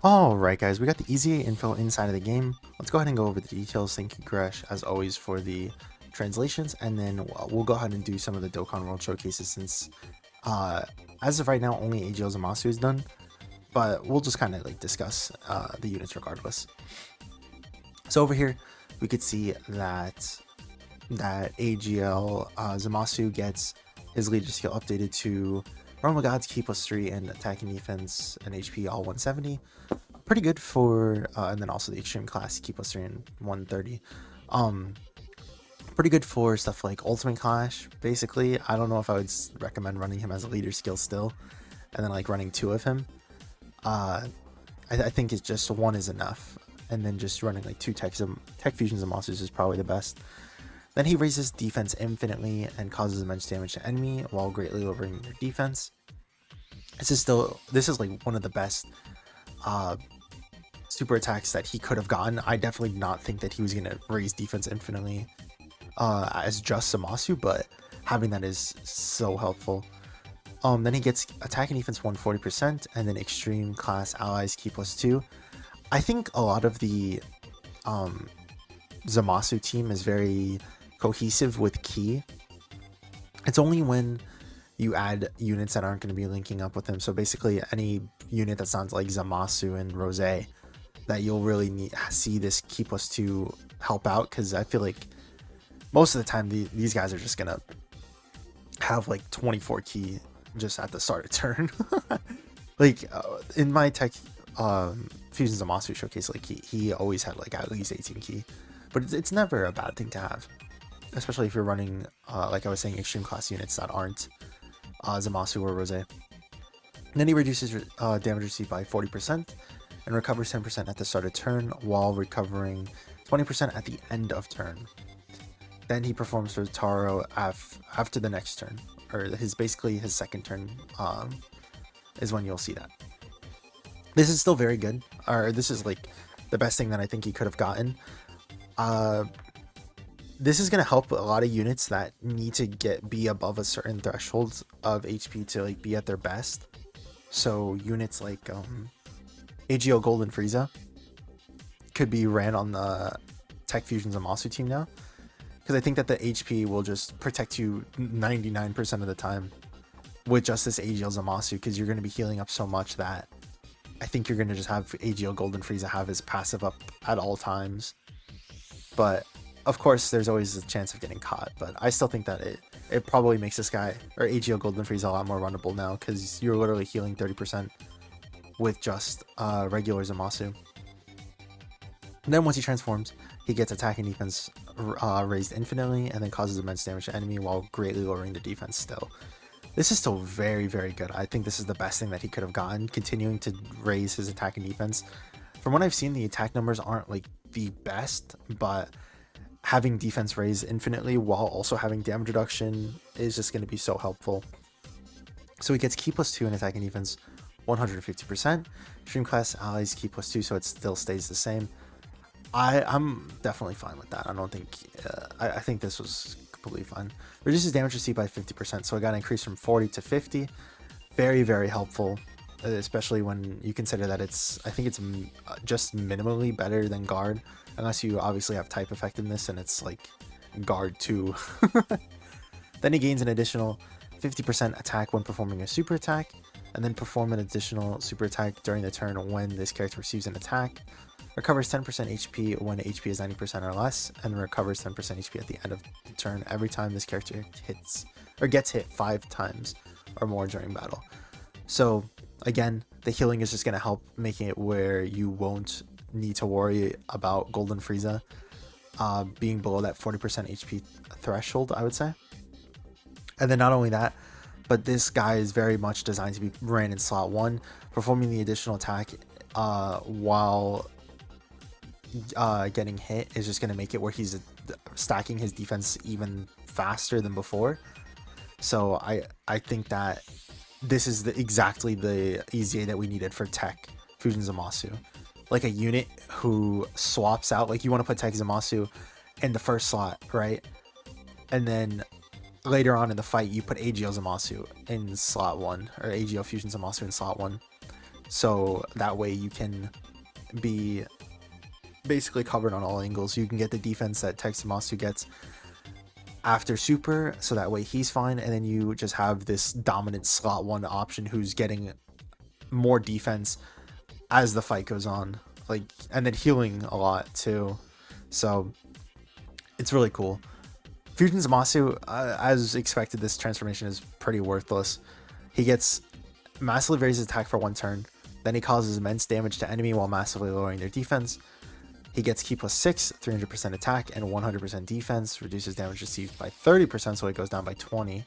Alright guys, we got the EZA info inside of the game. Let's go ahead and go over the details. Thank you Gresh as always for the translations, and then we'll go ahead and do some of the Dokkan World Showcases since uh, as of right now only AGL Zamasu is done, but we'll just kind of like discuss the units regardless. So over here we could see that AGL Zamasu gets his leader skill updated to Realm of Gods, Ki +3, and attack and defense and HP all 170. Pretty good for, and then also the extreme class, Ki +3 and 130. Pretty good for stuff like Ultimate Clash, basically. I don't know if I would recommend running him as a leader skill still, and then like running 2 of him. I think it's just 1 is enough, and then just running like 2 tech fusions and monsters is probably the best. Then he raises defense infinitely and causes immense damage to enemy while greatly lowering their defense. This is like one of the best super attacks that he could have gotten. I definitely did not think that he was going to raise defense infinitely as just Zamasu, but having that is so helpful. Then he gets attack and defense 140%, and then extreme class allies Ki +2. I think a lot of the Zamasu team is very cohesive with Ki. It's only when you add units that aren't going to be linking up with him, so basically any unit that sounds like Zamasu and Rose, that you'll really see this Ki +2 help out, because I feel like most of the time these guys are just going to have like 24 Ki just at the start of turn. Like in my tech Fusion Zamasu showcase, like he always had like at least 18 Ki, but it's never a bad thing to have, especially if you're running like I was saying, extreme class units that aren't Zamasu or Rose. And then he reduces damage received by 40% and recovers 10% at the start of turn, while recovering 20% at the end of turn. Then he performs for Taro after the next turn, or basically his second turn is when you'll see that. This is still very good, or this is like the best thing that I think he could have gotten. This is going to help a lot of units that need to be above a certain threshold of HP to like be at their best. So units like AGO Golden Frieza could be ran on the Tech Fusion Zamasu team now, because I think that the HP will just protect you 99% of the time with just this AGL Zamasu, because you're going to be healing up so much that I think you're going to just have AGL Golden Frieza have his passive up at all times. But of course, there's always a chance of getting caught, but I still think that it probably makes this guy, or AGL Golden Frieza, a lot more runnable now, because you're literally healing 30% with just regular Zamasu. And then once he transforms, he gets attack and defense raised infinitely, and then causes immense damage to enemy while greatly lowering the defense still. This is still very, very good. I think this is the best thing that he could have gotten, continuing to raise his attack and defense. From what I've seen, the attack numbers aren't like the best, but having defense raised infinitely while also having damage reduction is just going to be so helpful. So he gets Ki +2 in attack and defense 150%. Extreme class allies Ki +2, so it still stays the same. I'm definitely fine with that. I don't think I think this was completely fine. Reduces damage received by 50%, so it got an increase from 40 to 50. Very, very helpful, especially when you consider that I think it's just minimally better than guard, unless you obviously have type effectiveness and it's like guard 2. Then he gains an additional 50% attack when performing a super attack, and then perform an additional super attack during the turn when this character receives an attack. Recovers 10% HP when HP is 90% or less, and recovers 10% HP at the end of the turn every time this character hits or gets hit 5 times or more during battle. So again, the healing is just going to help, making it where you won't need to worry about Golden Frieza being below that 40% HP threshold, I would say. And then not only that, but this guy is very much designed to be ran in slot 1, performing the additional attack while getting hit is just going to make it where he's stacking his defense even faster than before. So I think that this is exactly the EZA that we needed for Tech Fusion Zamasu. Like a unit who swaps out, like you want to put Tech Zamasu in the first slot, right? And then later on in the fight, you put AGL Zamasu in slot 1, or AGL Fusion Zamasu in slot 1. So that way you can be basically covered on all angles. You can get the defense that Tech Zamasu gets after super, so that way he's fine, and then you just have this dominant slot 1 option who's getting more defense as the fight goes on, like, and then healing a lot too. So it's really cool. Fusion Zamasu, as expected, this transformation is pretty worthless. He gets massively raises attack for 1 turn, then he causes immense damage to enemy while massively lowering their defense. He gets Ki plus 6, 300% attack, and 100% defense, reduces damage received by 30%, so it goes down by 20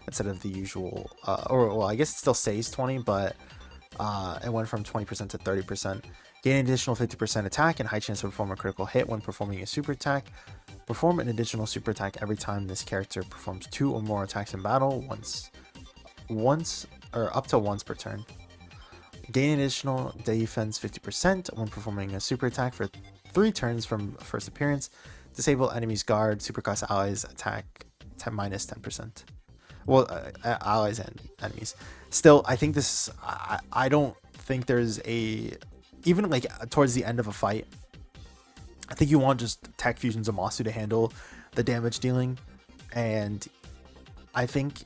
instead of the usual, well, I guess it still stays 20, but it went from 20% to 30%. Gain an additional 50% attack and high chance to perform a critical hit when performing a super attack. Perform an additional super attack every time this character performs 2 or more attacks in battle, once or up to once per turn. Gain additional defense 50% when performing a super attack for 3 turns from first appearance. Disable enemies guard, superclass allies attack minus 10%. Well, allies and enemies. Still, I think this, I don't think there's a, even like towards the end of a fight, I think you want just Tech Fusion Zamasu to handle the damage dealing. And I think,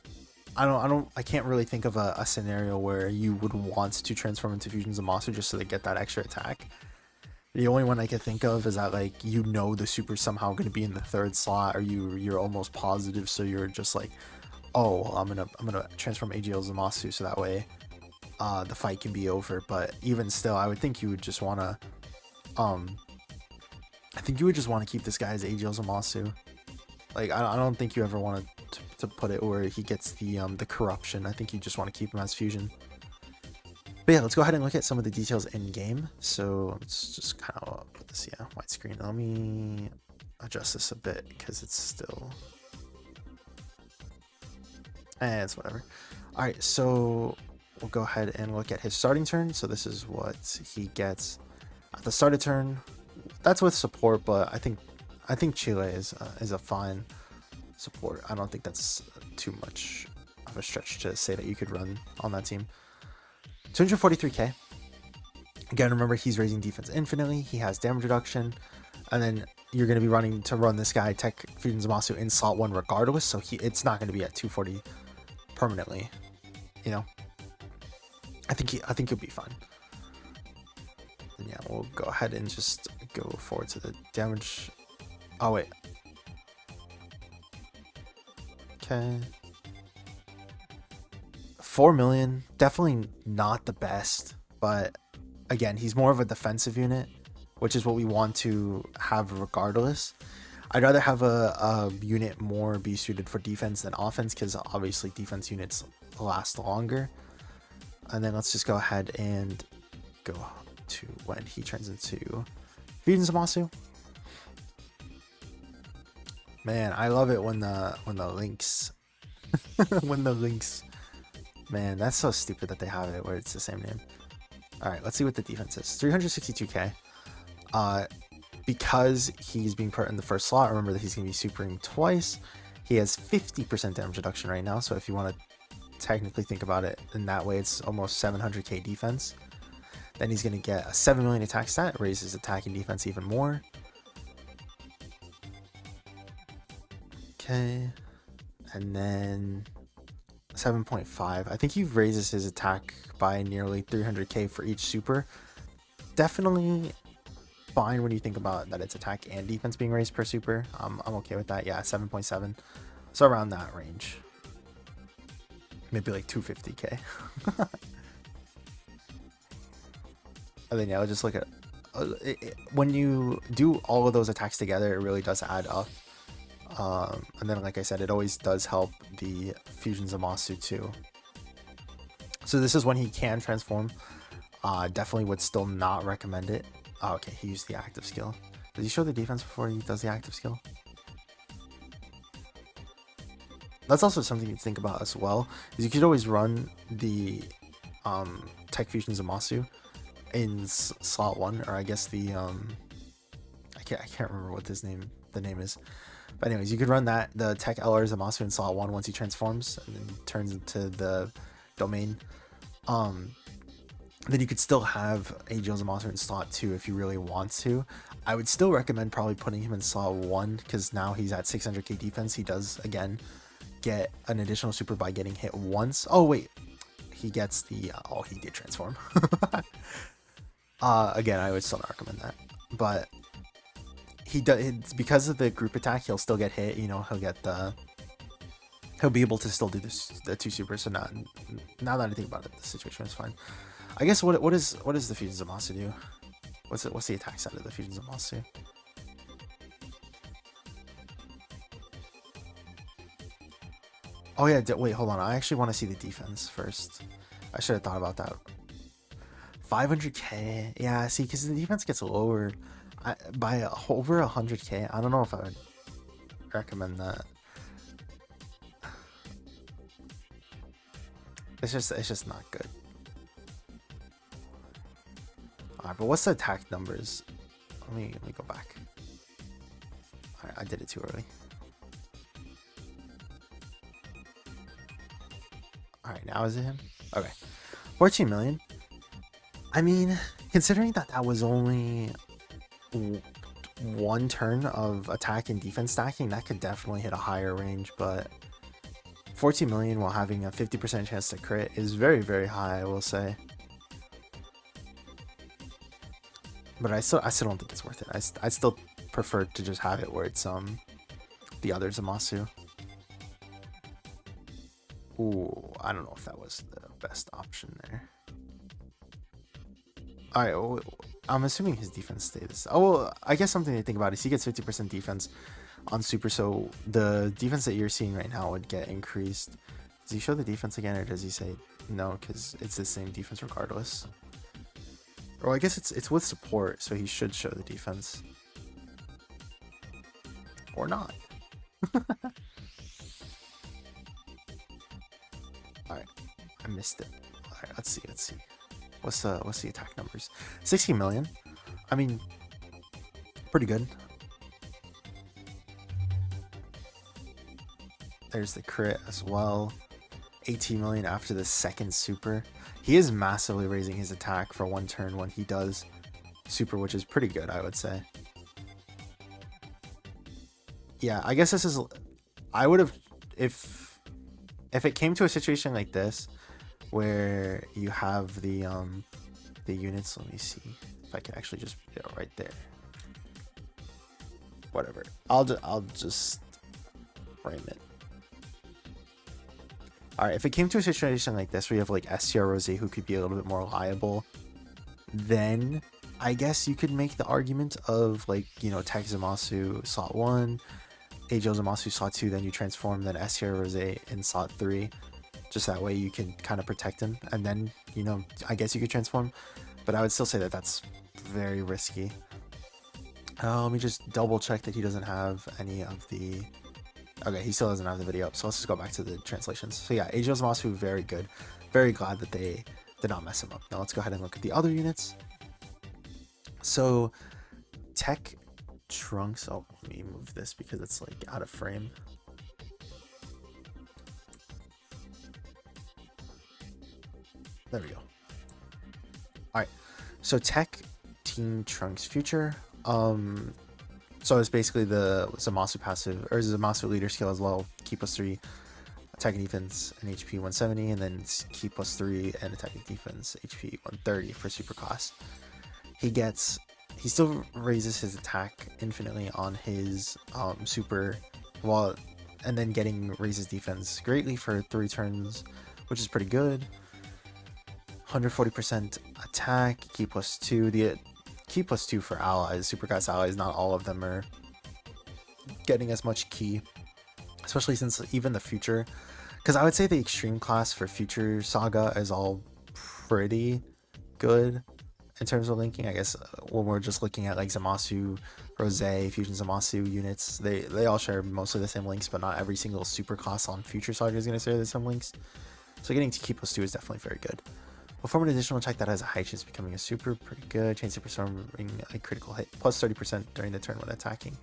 I can't really think of a scenario where you would want to transform into Fusion Zamasu just so they get that extra attack. The only one I can think of is that, like, you know the super's somehow going to be in the 3rd slot, or you're almost positive, so you're just like, oh, I'm gonna transform AGL Zamasu so that way the fight can be over. But even still, I would think you would just want to keep this guy as AGL Zamasu. Like, I don't think you ever want to put it where he gets the corruption. I think you just want to keep him as fusion. But yeah, let's go ahead and look at some of the details in game. So let's just kind of put this, widescreen. Let me adjust this a bit because it's still, it's whatever. All right, so we'll go ahead and look at his starting turn. So this is what he gets at the start of turn. That's with support, but I think Chile is a fine support. I don't think that's too much of a stretch to say that you could run on that team. 243k. Again, remember, he's raising defense infinitely. He has damage reduction, and then you're going to be running to run this guy Tech Fusion Zamasu in slot 1 regardless. So it's not going to be at 240 permanently. You know, I think he'll be fine. And yeah, we'll go ahead and just go forward to the damage. Oh wait. Okay. 4 million, definitely not the best, but again, he's more of a defensive unit, which is what we want to have regardless. I'd rather have a unit more be suited for defense than offense, because obviously defense units last longer. And then let's just go ahead and go to when he turns into Fusion Zamasu. Man, I love it when the links when the links. Man, that's so stupid that they have it where it's the same name. All right, let's see what the defense is. 362k. Because he's being put in the 1st slot, remember that he's going to be supering twice. He has 50% damage reduction right now, so if you want to technically think about it in that way, it's almost 700k defense. Then he's going to get a 7 million attack stat, raises attack and defense even more. Okay, and then 7.5. I think he raises his attack by nearly 300k for each super. Definitely fine when you think about that it's attack and defense being raised per super. I'm okay with that. Yeah, 7.7. So around that range. Maybe like 250k. And then yeah, I'll just look at when you do all of those attacks together, it really does add up. And then, like I said, it always does help the Fusion Zamasu too. So this is when he can transform. Definitely would still not recommend it. Oh, okay, he used the active skill. Does he show the defense before he does the active skill? That's also something to think about as well, is you could always run the Tech Fusion Zamasu in slot 1, or I guess the I can't remember what the name is. But anyways, you could run the Tech LR Zamasu in slot 1 once he transforms and then turns into the domain. then you could still have AGL Zamasu in slot 2 if you really want to. I would still recommend probably putting him in slot 1 because now he's at 600k defense. He does, again, get an additional super by getting hit once. Oh, wait. He gets the... oh, he did transform. Again, I would still not recommend that. But he does... because of the group attack, he'll still get hit. You know, he'll get the... he'll be able to still do the 2 supers. So now that I think about it, the situation is fine. I guess what does the Fusion Zamasu do? What's the attack side of the Fusion Zamasu? Oh yeah, wait, hold on. I actually want to see the defense first. I should have thought about that. 500k. Yeah, see, because the defense gets lowered by over 100k. I don't know if I would recommend that. It's just not good. Alright, but what's the attack numbers? Let me go back. Alright, I did it too early. Alright, now is it him? Okay. 14 million. I mean, considering that was only one turn of attack and defense stacking, that could definitely hit a higher range, but 14 million while having a 50% chance to crit is very, very high, I will say. But I still don't think it's worth it. I still prefer to just have it where it's the other Zamasu. Ooh, I don't know if that was the best option there. Alright, well, I'm assuming his defense stays. Oh, well, I guess something to think about is he gets 50% defense on super, so the defense that you're seeing right now would get increased. Does he show the defense again, or does he say no? Because it's the same defense regardless. Or I guess it's with support, so he should show the defense. Or not. Alright, I missed it. Alright, let's see. What's the attack numbers? 16 million. I mean, pretty good. There's the crit as well. 18 million after the second super. He is massively raising his attack for one turn when he does super, which is pretty good, I would say. Yeah, I guess this is... I would have... If it came to a situation like this, where you have the units, let me see if I can actually just put it right there. Whatever. I'll just frame it. Alright, if it came to a situation like this where you have like STR Rose who could be a little bit more reliable, then I guess you could make the argument of like, you know, Tech Zamasu slot 1, AGL Zamasu slot 2, then you transform, then STR Rose in slot 3. Just that way you can kind of protect him, and then, you know, I guess you could transform. But I would still say that that's very risky. Let me just double check that he doesn't have any of the... Okay, he still doesn't have the video up, so let's just go back to the translations. So yeah, AGL Zamasu, very good. Very glad that they did not mess him up. Now let's go ahead and look at the other units. So, Tech Trunks... Oh, let me move this because it's like out of frame. There we go. Alright, so Tech Team Trunks Future. So it's basically the Zamasu passive, or Zamasu leader skill as well. Key +3, attack and defense, and HP 170, and then key +3 and attack and defense, HP 130 for super cost. He still raises his attack infinitely on his super, and then raises defense greatly for 3 turns, which is pretty good. 140% attack, key +2. The key +2 for allies, supercast allies, not all of them are getting as much key, especially since even the future, because I would say the extreme class for future saga is all pretty good in terms of linking. I guess when we're just looking at like Zamasu, Rose, Fusion Zamasu units, they all share mostly the same links, but not every single super class on future saga is going to share the same links. So getting to key +2 is definitely very good. Perform an additional attack that has a high chance of becoming a super, pretty good. Chance of performing a critical hit, plus 30% during the turn when attacking.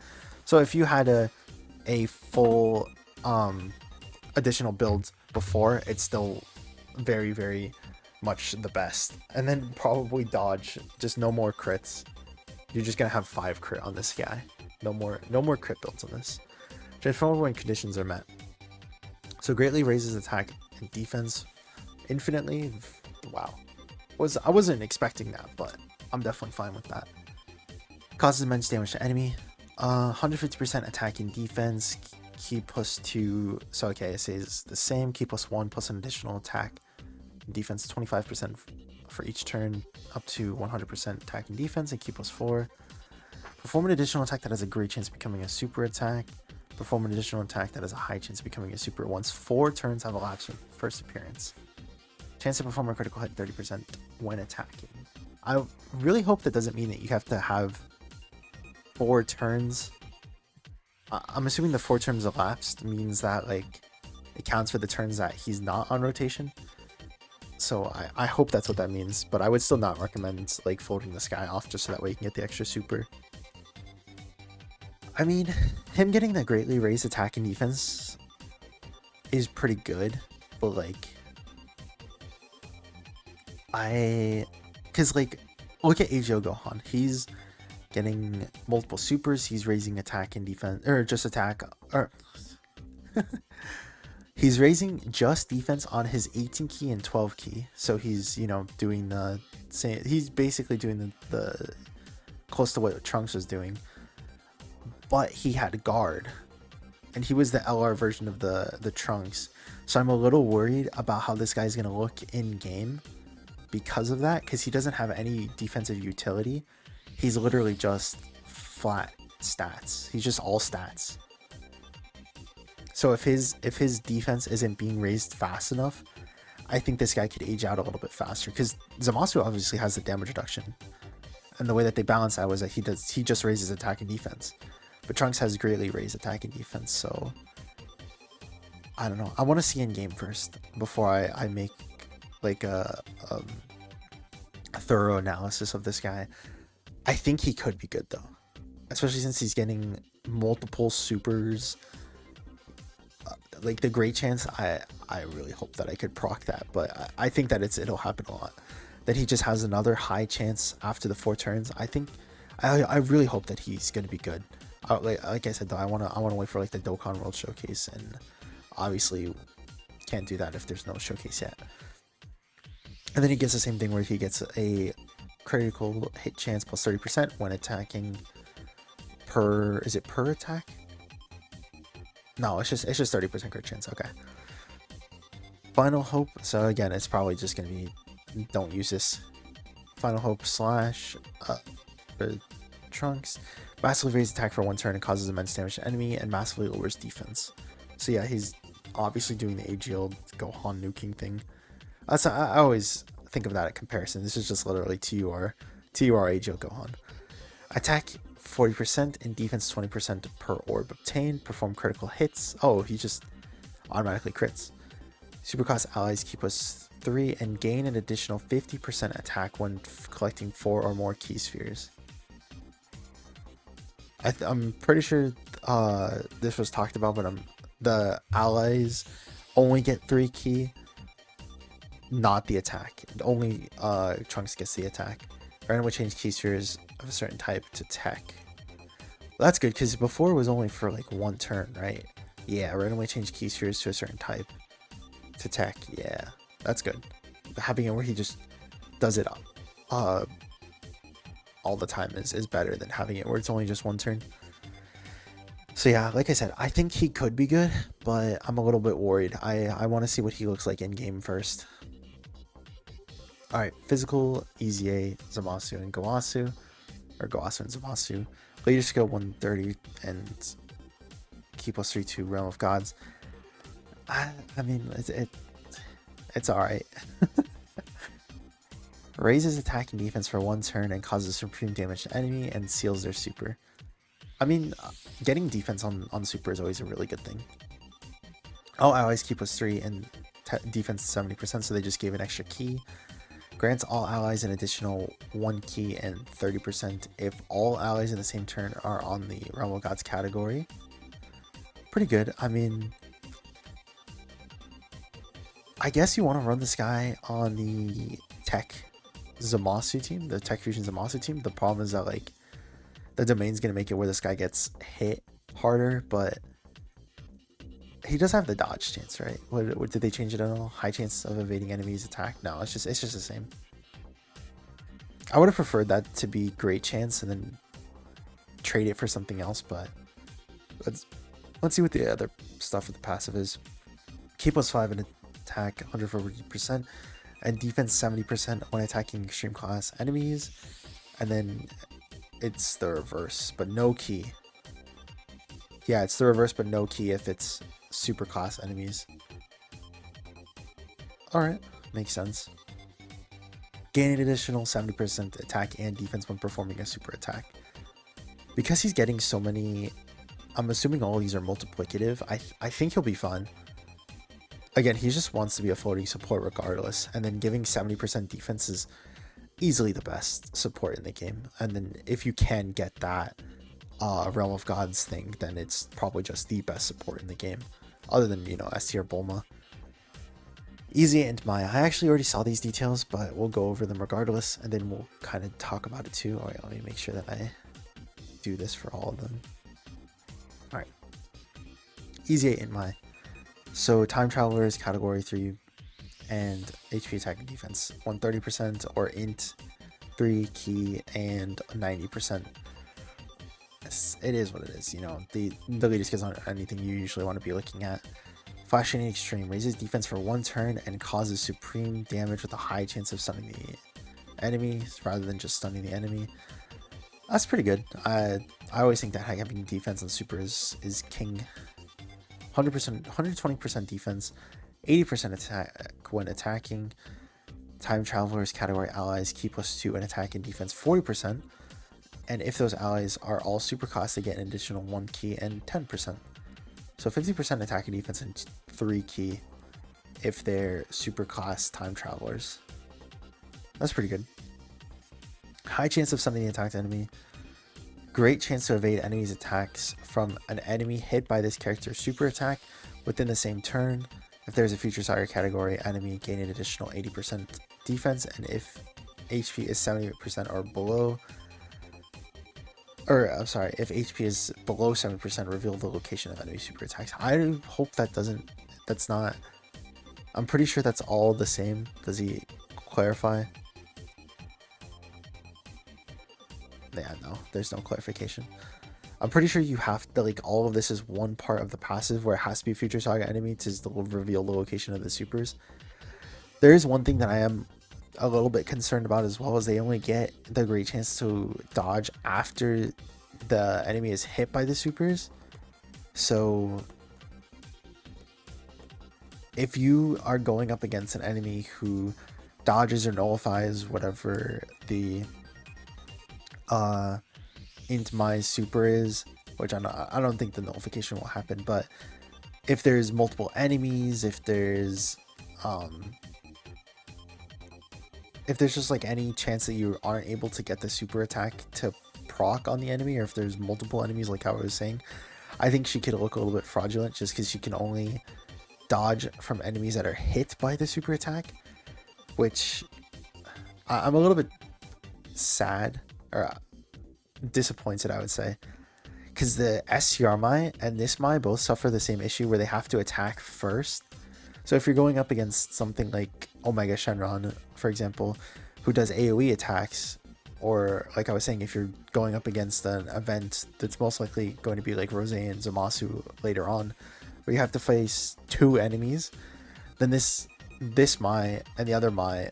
So if you had a full additional build before, it's still very, very much the best. And then probably dodge, just no more crits. You're just gonna have 5 crit on this guy. No more crit builds on this. Transform when conditions are met. So greatly raises attack and defense infinitely. Wow. I wasn't expecting that, but I'm definitely fine with that. Causes immense damage to enemy. 150% attack and defense. Key +2. So okay, it says the same. Key +1 plus an additional attack. Defense 25% for each turn, up to 100% attack and defense, and key +4. Perform an additional attack that has a great chance of becoming a super attack. Perform an additional attack that has a high chance of becoming a super once 4 turns have elapsed from first appearance. Chance to perform a critical hit 30% when attacking. I really hope that doesn't mean that you have to have 4 turns. I'm assuming the 4 turns elapsed means that like it counts for the turns that he's not on rotation. So I hope that's what that means, but I would still not recommend like folding this guy off just so that way you can get the extra super. I mean, him getting that greatly raised attack and defense is pretty good, but like because like look at AGO Gohan, he's getting multiple supers, he's raising attack and defense, or just attack, or he's raising just defense on his 18 key and 12 key. So he's, you know, doing the same, he's basically doing the close to what Trunks was doing, but he had guard and he was the LR version of the Trunks. So I'm a little worried about how this guy's going to look in game because of that, because he doesn't have any defensive utility. He's literally just flat stats. He's just all stats. So if his defense isn't being raised fast enough, I think this guy could age out a little bit faster, because Zamasu obviously has the damage reduction, and the way that they balance that was that he just raises attack and defense, but Trunks has greatly raised attack and defense. So I don't know. I want to see in game first before I make like a thorough analysis of this guy. I think he could be good though, especially since he's getting multiple supers. Like the great chance, I really hope that I could proc that, but I think that it'll happen a lot. That he just has another high chance after the 4 turns. I really hope that he's gonna be good. Like I said though, I wanna wait for like the Dokkan World Showcase, and obviously can't do that if there's no showcase yet. And then he gets the same thing where he gets a critical hit chance plus 30% when attacking per attack? No, it's just 30% crit chance. Okay. Final Hope. So again, it's probably just gonna be don't use this. Final Hope / Trunks. Massively raises attack for 1 turn and causes immense damage to enemy, and massively lowers defense. So yeah, he's obviously doing the AGL Gohan nuking thing. I always think of that at comparison. This is just literally TUR AGL Gohan. Attack 40% and defense 20% per orb obtained. Perform critical hits. Oh, he just automatically crits. Supercost allies keep +3 and gain an additional 50% attack when collecting 4 or more key spheres. I'm pretty sure this was talked about, but the allies only get 3 key, not the attack. Only Trunks gets the attack. Randomly change key spheres of a certain type to tech. Well, that's good, because before it was only for like 1 turn, right? Yeah, randomly change key spheres to a certain type to tech. Yeah, that's good. Having it where he just does it all the time is better than having it where it's only just 1 turn. So yeah, like I said, I think he could be good, but I'm a little bit worried. I want to see what he looks like in game first. Alright, physical, EZA, Zamasu, and Gowasu. Or Gowasu and Zamasu. Leader skill 130 and key +3 to Realm of Gods. I mean, it's alright. Raises attack and defense for 1 turn and causes supreme damage to enemy and seals their super. I mean, getting defense on super is always a really good thing. All allies keep +3 and defense 70%, so they just gave an extra key. Grants all allies an additional 1 key and 30% if all allies in the same turn are on the Realm of Gods category. Pretty good. I mean, I guess you want to run this guy on the Tech Zamasu team, the Tech Fusion Zamasu team. The problem is that like the domain's gonna make it where this guy gets hit harder, but he does have the dodge chance, right? What did they change it at all? High chance of evading enemies attack? No, it's just the same. I would have preferred that to be great chance and then trade it for something else, but let's see what the other stuff with the passive is. K +5 in attack 140% and defense 70% when attacking extreme class enemies, and then it's the reverse but no key. Yeah, it's the reverse but no key if it's super class enemies. Alright, makes sense. Gaining additional 70% attack and defense when performing a super attack. Because he's getting so many, I'm assuming all of these are multiplicative, I think he'll be fun. Again, he just wants to be a floating support regardless, and then giving 70% defense is easily the best support in the game. And then if you can get that Realm of Gods thing, then it's probably just the best support in the game, other than, you know, S tier Bulma. Easy into Maya. I actually already saw these details, but we'll go over them regardless, and then we'll kind of talk about it too. All right, let me make sure that I do this for all of them. All right, Easy 8 in Maya. So Time Traveler is category 3 and HP attack and defense 130% or int 3 key and 90%. It is what it is, you know, the latest gets on anything you usually want to be looking at. Flashing Extreme raises defense for 1 turn and causes supreme damage with a high chance of stunning the enemy rather than just stunning the enemy. That's pretty good. I always think that having defense on super is king. 100%, 120% defense, 80% attack when attacking. Time Travelers category allies key +2 in attack and defense 40%. And if those allies are all super class, they get an additional 1 key and 10%. So 50% attack and defense and 3 key if they're super class Time Travelers. That's pretty good. High chance of stunning the attacked enemy. Great chance to evade enemies' attacks from an enemy hit by this character's super attack within the same turn. If there's a future saga category enemy, gain an additional 80% defense, and if HP is 70% or below, or I'm sorry, if HP is below 7%, reveal the location of enemy super attacks. I hope that doesn't, that's not, I'm pretty sure that's all the same. Does he clarify? Yeah, no, there's no clarification. I'm pretty sure you have to, like, all of this is one part of the passive where it has to be a future saga enemy to reveal the location of the supers. There is one thing that I am a little bit concerned about as well, is they only get the great chance to dodge after the enemy is hit by the supers. So if you are going up against an enemy who dodges or nullifies whatever the int my super is, which I don't think the nullification will happen, but if there's multiple enemies, if there's just like any chance that you aren't able to get the super attack to proc on the enemy, or if there's multiple enemies like how I was saying, I think she could look a little bit fraudulent just because she can only dodge from enemies that are hit by the super attack, which I'm a little bit sad or disappointed, I would say, because the SCR Mai and this Mai both suffer the same issue where they have to attack first. So if you're going up against something like Omega Shenron, for example, who does AoE attacks, or like I was saying, if you're going up against an event that's most likely going to be like Rose and Zamasu later on, where you have to face 2 enemies, then this Mai and the other Mai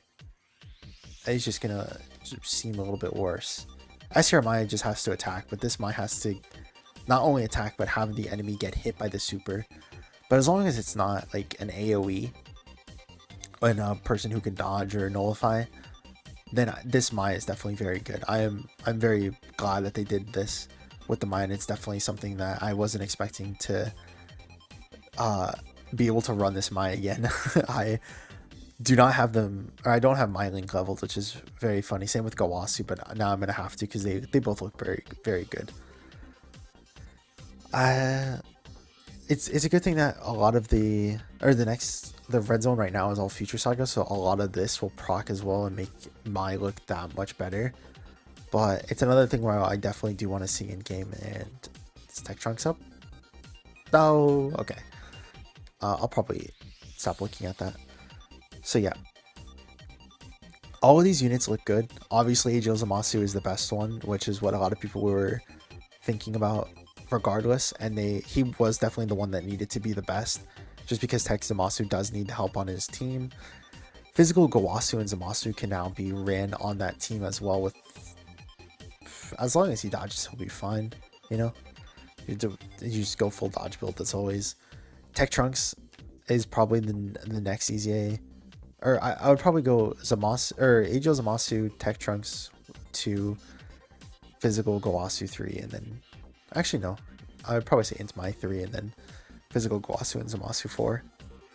is just gonna seem a little bit worse. SCR Mai just has to attack, but this Mai has to not only attack but have the enemy get hit by the super. But as long as it's not like an AoE and a person who can dodge or nullify, then this Mai is definitely very good. I'm very glad that they did this with the Mai, and it's definitely something that I wasn't expecting to be able to run this Mai again. I do not have them, or I don't have my link leveled, which is very funny. Same with Gowasu, but now I'm gonna have to because they both look very, very good. it's a good thing that a lot of the red zone right now is all Future Saga, so a lot of this will proc as well and make my look that much better. But it's another thing where I definitely do want to see in game. And is Tech Trunks up? Oh, okay. I'll probably stop looking at that. So yeah, all of these units look good. Obviously, Agil Zamasu is the best one, which is what a lot of people were thinking about regardless. And he was definitely the one that needed to be the best, just because Tech Zamasu does need help on his team. Physical Gowasu and Zamasu can now be ran on that team as well. With as long as he dodges, he'll be fine. You know, you just go full dodge build. That's always. Tech Trunks is probably the next EZA. Or I would probably go Zamasu or Agil Zamasu, Tech Trunks 2, Physical Gowasu 3, and then actually no, I would probably say into my 3 and then Physical Gowasu and Zamasu 4,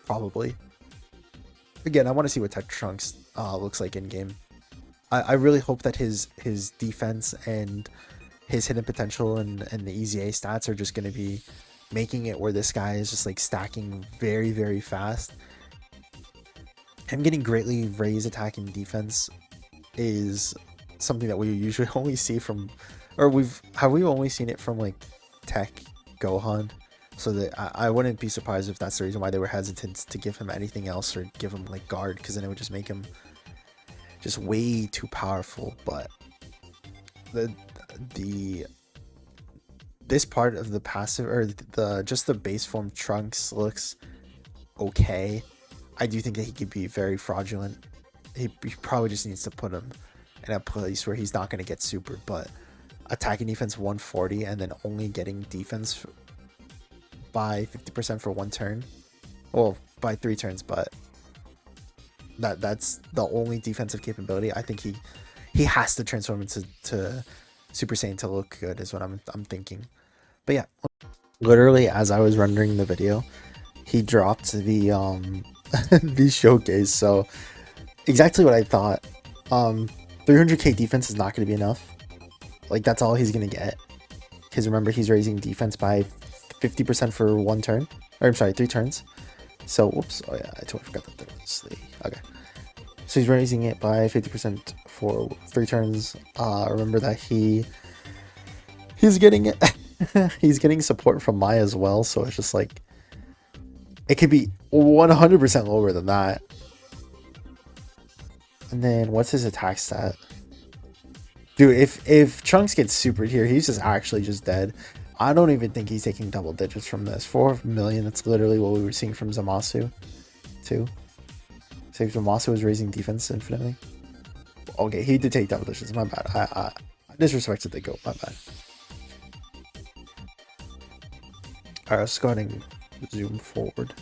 probably. Again, I want to see what Tech Trunks looks like in game. I really hope that his defense and his hidden potential and the EZA stats are just going to be making it where this guy is just like stacking very, very fast. Him getting greatly raised attack and defense is something that we usually only see from, or have we only seen it from like Tech Gohan? So that I wouldn't be surprised if that's the reason why they were hesitant to give him anything else or give him like guard, because then it would just make him just way too powerful. But this part of the passive or just the base form Trunks looks okay. I do think that he could be very fraudulent. He probably just needs to put him in a place where he's not going to get super, but attacking defense 140 and then only getting defense by 50% for 1 turn. Well, by 3 turns, but that's the only defensive capability. I think he has to transform into Super Saiyan to look good is what I'm thinking. But yeah, literally as I was rendering the video, he dropped the the showcase. So exactly what I thought. 300k defense is not going to be enough. Like that's all he's going to get, because remember he's raising defense by 50% for 1 turn, or I'm sorry, 3 turns. So whoops, oh yeah, I totally forgot that there was the okay. So he's raising it by 50% for 3 turns. Remember that he's getting it. He's getting support from Maya as well, so it's just like it could be 100% lower than that. And then what's his attack stat? Dude, if Trunks gets supered here, he's just actually just dead. I don't even think he's taking double digits from this. 4 million, that's literally what we were seeing from Zamasu too. So if Zamasu was raising defense infinitely. Okay, he did take double digits, my bad. I disrespected the goat, my bad. Alright, let's go ahead and zoom forward.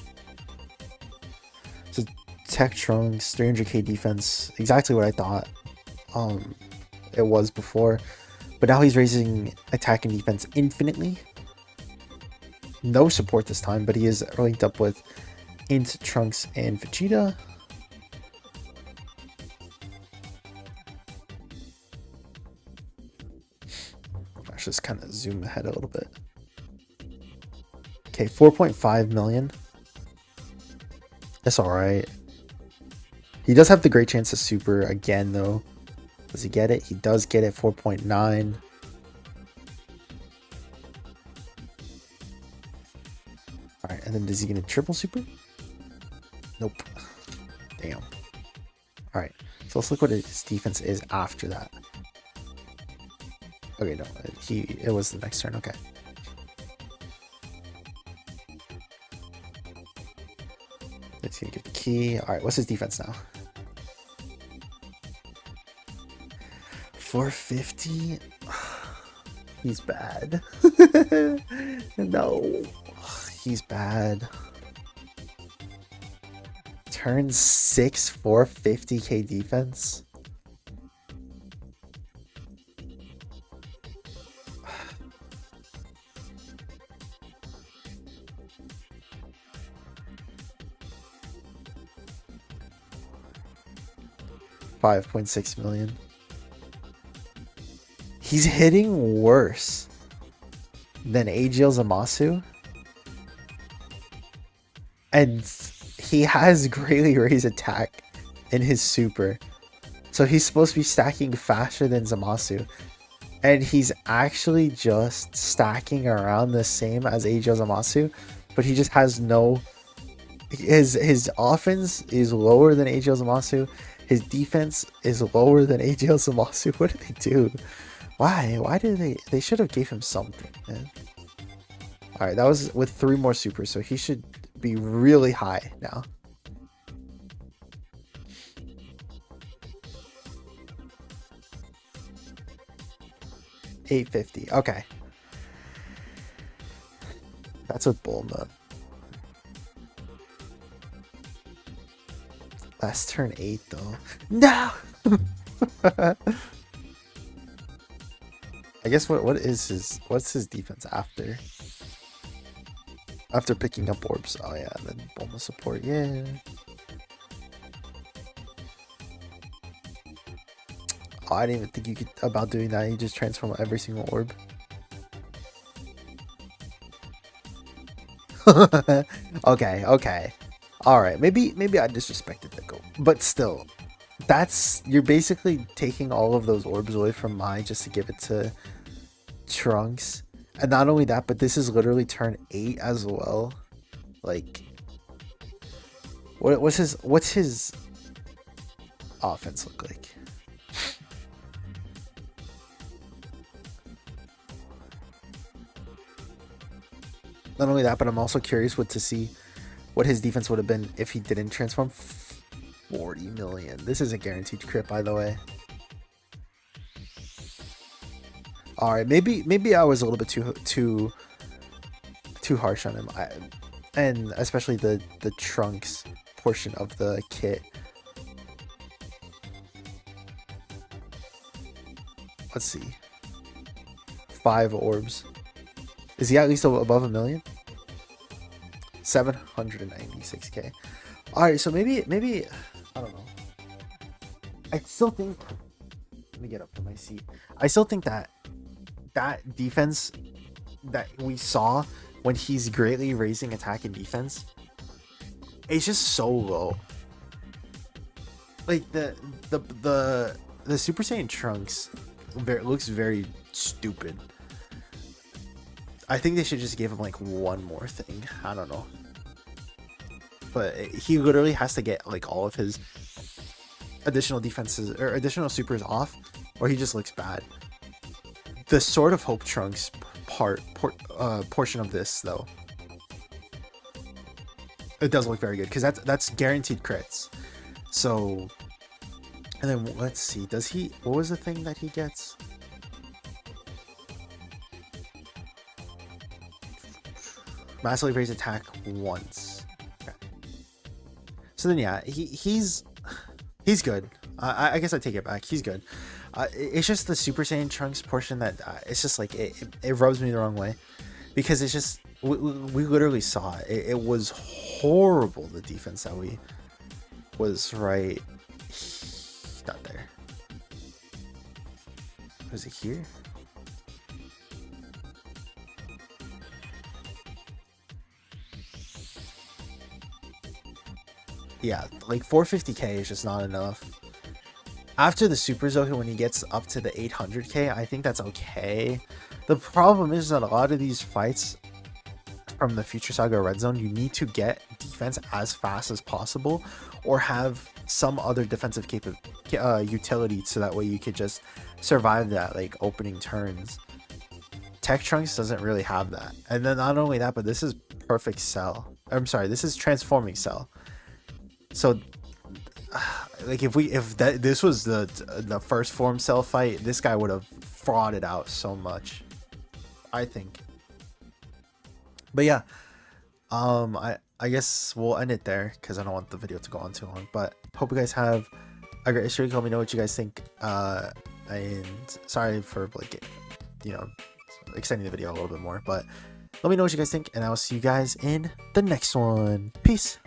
So Tech Trunks, 300k defense, exactly what I thought it was before. But now he's raising attack and defense infinitely. No support this time, but he is linked up with Int, Trunks, and Vegeta. Let's just kind of zoom ahead a little bit. Okay, 4.5 million. That's alright. He does have the great chance to super again, though. Does he get it? He does get it. 4.9. Alright, and then does he get a triple super? Nope. Damn. Alright, so let's look what his defense is after that. Okay, no, it was the next turn. Okay. Let's see, get the key. Alright, what's his defense now? 450. He's bad. No, he's bad. Turn 6, 450k defense. $5.6 million. He's hitting worse than Agil Zamasu. and he has greatly raised attack in his super. So he's supposed to be stacking faster than Zamasu. And he's actually just stacking around the same as AGL Zamasu, but he just has no. His offense is lower than AGL Zamasu. His defense is lower than AGL Zamasu. What did they do? Why? Why did they should have gave him something, man. All right, that was with 3 more supers, so he should be really high now. $850. Okay. That's with bull mode. Last turn 8 though. No. I guess what's his defense after? After picking up orbs. Oh yeah, then bonus support. Yeah. Oh, I didn't even think you could about doing that. You just transform every single orb. Okay. All right. Maybe I disrespected the goal, but still, you're basically taking all of those orbs away from Mai just to give it to Trunks. And not only that, but this is literally turn 8 as well. Like, what's his offense look like? Not only that, but I'm also curious to see what his defense would have been if he didn't transform. 40 million. This is a guaranteed crit, by the way. All right, maybe I was a little bit too harsh on him, and especially the Trunks portion of the kit. Let's see. 5 orbs. Is he at least above a million? 796k. All right, so maybe I don't know. I still think. Let me get up from my seat. I still think that defense that we saw when he's greatly raising attack and defense, it's just so low. Like the Super Saiyan Trunks looks very stupid. I think they should just give him like one more thing. I don't know. But he literally has to get like all of his additional defenses or additional supers off, or he just looks bad. The Sword of Hope Trunks portion of this though, it does look very good because that's guaranteed crits. So, and then let's see, does he? What was the thing that he gets? Massively raise attack once. Okay. So then, yeah, he's good. I guess I take it back. He's good. It's just the Super Saiyan Trunks portion that it's just like it rubs me the wrong way, because it's just we literally saw it. It was horrible, the defense that we was right. Not there. Was it here? Yeah, like 450k is just not enough. After the Super Zoka, when he gets up to the 800k, I think that's okay. The problem is that a lot of these fights from the Future Saga Red Zone, you need to get defense as fast as possible, or have some other defensive utility, so that way you could just survive that like opening turns. Tech Trunks doesn't really have that. And then not only that, but this is Perfect Cell. I'm sorry, this is Transforming Cell. So, like if this was the first form Cell fight, this guy would have frauded out so much, I think. But yeah, I guess we'll end it there because I don't want the video to go on too long. But hope you guys have a great streak. Let me know what you guys think. And sorry for like, extending the video a little bit more, but let me know what you guys think, and I'll see you guys in the next one. Peace.